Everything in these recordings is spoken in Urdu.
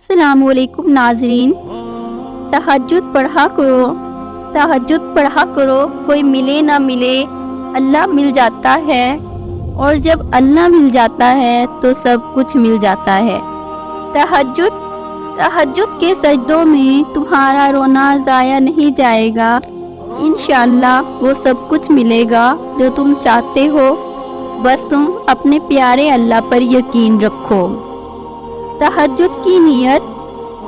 السلام علیکم ناظرین، تہجد پڑھا کرو، کوئی ملے نہ ملے اللہ مل جاتا ہے، اور جب اللہ مل جاتا ہے تو سب کچھ مل جاتا ہے۔ تہجد کے سجدوں میں تمہارا رونا ضائع نہیں جائے گا، انشاءاللہ وہ سب کچھ ملے گا جو تم چاہتے ہو، بس تم اپنے پیارے اللہ پر یقین رکھو۔ تہجد کی نیت،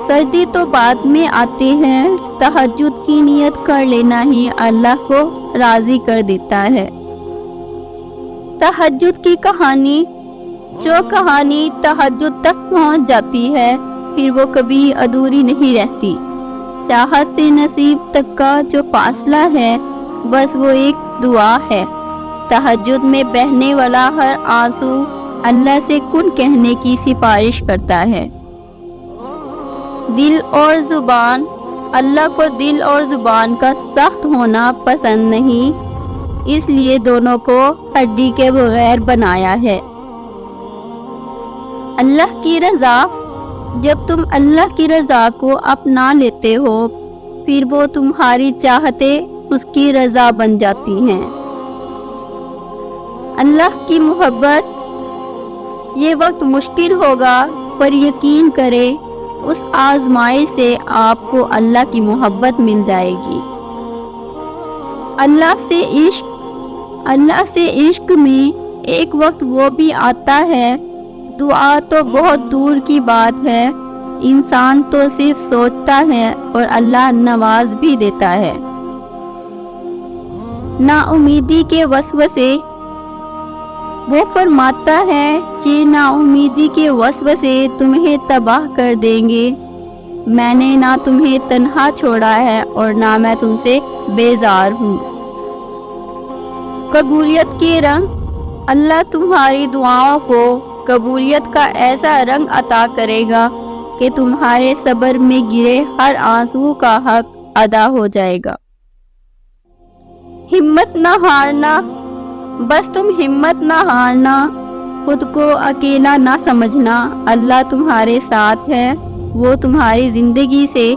سجدے تو بعد میں آتے ہیں، تہجد کی نیت کر لینا ہی اللہ کو راضی کر دیتا ہے۔ تہجد کی کہانی، جو کہانی تہجد تک پہنچ جاتی ہے پھر وہ کبھی ادھوری نہیں رہتی۔ چاہت سے نصیب تک کا جو فاصلہ ہے بس وہ ایک دعا ہے۔ تہجد میں بہنے والا ہر آنسو اللہ سے کن کہنے کی سفارش کرتا ہے۔ دل اور زبان، اللہ کو دل اور زبان کا سخت ہونا پسند نہیں، اس لیے دونوں کو ہڈی کے بغیر بنایا ہے۔ اللہ کی رضا، جب تم اللہ کی رضا کو اپنا لیتے ہو پھر وہ تمہاری چاہتیں اس کی رضا بن جاتی ہیں۔ اللہ کی محبت، یہ وقت مشکل ہوگا پر یقین کرے اس آزمائش سے آپ کو اللہ کی محبت مل جائے گی۔ اللہ سے عشق میں ایک وقت وہ بھی آتا ہے، دعا تو بہت دور کی بات ہے، انسان تو صرف سوچتا ہے اور اللہ نواز بھی دیتا ہے۔ نا امیدی کے وسوسے، وہ فرماتا ہے کہ نا امیدی کے وسوسے تمہیں تباہ کر دیں گے، میں نے نہ تمہیں تنہا چھوڑا ہے اور نہ میں تم سے بیزار ہوں۔ قبولیت کے رنگ، اللہ تمہاری دعاؤں کو قبولیت کا ایسا رنگ عطا کرے گا کہ تمہارے صبر میں گرے ہر آنسو کا حق ادا ہو جائے گا۔ ہمت نہ ہارنا، بس تم ہمت نہ ہارنا، خود کو اکیلا نہ سمجھنا، اللہ تمہارے ساتھ ہے، وہ تمہاری زندگی سے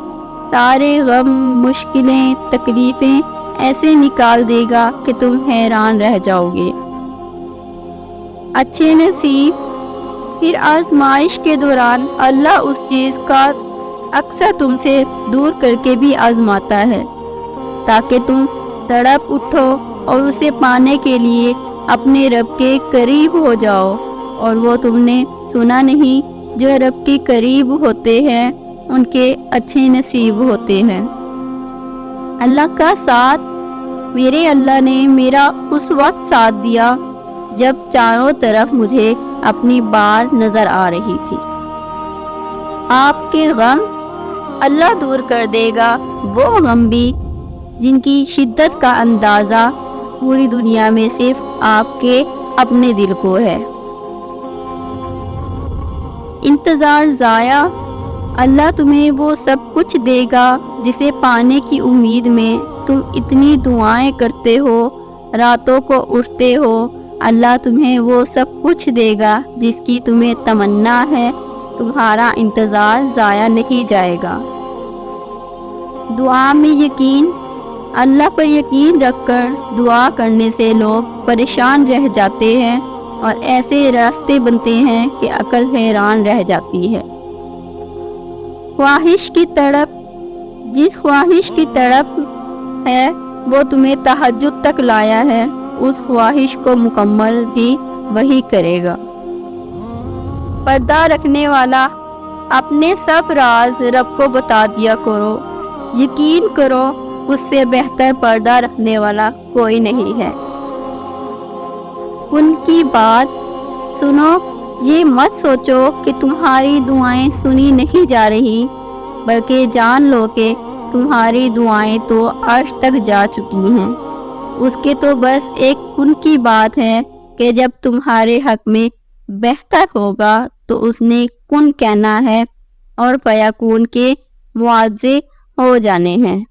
سارے غم، مشکلیں، تکلیفیں ایسے نکال دے گا کہ تم حیران رہ جاؤ گے۔ اچھے نصیب، پھر آزمائش کے دوران اللہ اس چیز کا اکثر تم سے دور کر کے بھی آزماتا ہے تاکہ تم تڑپ اٹھو اور اسے پانے کے لیے اپنے رب کے قریب ہو جاؤ۔ اور وہ تم نے سنا نہیں، جو رب کے قریب ہوتے ہیں ان کے اچھے نصیب ہوتے ہیں۔ اللہ کا ساتھ، میرے اللہ نے میرا اس وقت ساتھ دیا جب چاروں طرف مجھے اپنی بار نظر آ رہی تھی۔ آپ کے غم اللہ دور کر دے گا، وہ غم بھی جن کی شدت کا اندازہ پوری دنیا میں صرف آپ کے اپنے دل کو ہے۔ انتظار ضائع، اللہ تمہیں وہ سب کچھ دے گا جسے پانے کی امید میں تم اتنی دعائیں کرتے ہو، راتوں کو اٹھتے ہو، اللہ تمہیں وہ سب کچھ دے گا جس کی تمہیں تمنا ہے، تمہارا انتظار ضائع نہیں جائے گا۔ دعا میں یقین، اللہ پر یقین رکھ کر دعا کرنے سے لوگ پریشان رہ جاتے ہیں اور ایسے راستے بنتے ہیں کہ عقل حیران رہ جاتی ہے۔ خواہش کی تڑپ، جس خواہش کی تڑپ ہے وہ تمہیں تہجد تک لایا ہے، اس خواہش کو مکمل بھی وہی کرے گا۔ پردہ رکھنے والا، اپنے سب راز رب کو بتا دیا کرو، یقین کرو اس سے بہتر پردہ رکھنے والا کوئی نہیں ہے۔ ان کی بات سنو، یہ مت سوچو کہ تمہاری دعائیں سنی نہیں جا رہی، بلکہ جان لو کہ تمہاری دعائیں تو عرش تک جا چکی ہیں۔ اس کے تو بس ایک ان کی بات ہے کہ جب تمہارے حق میں بہتر ہوگا تو اس نے کن کہنا ہے اور فیکون کے معاوضے ہو جانے ہیں۔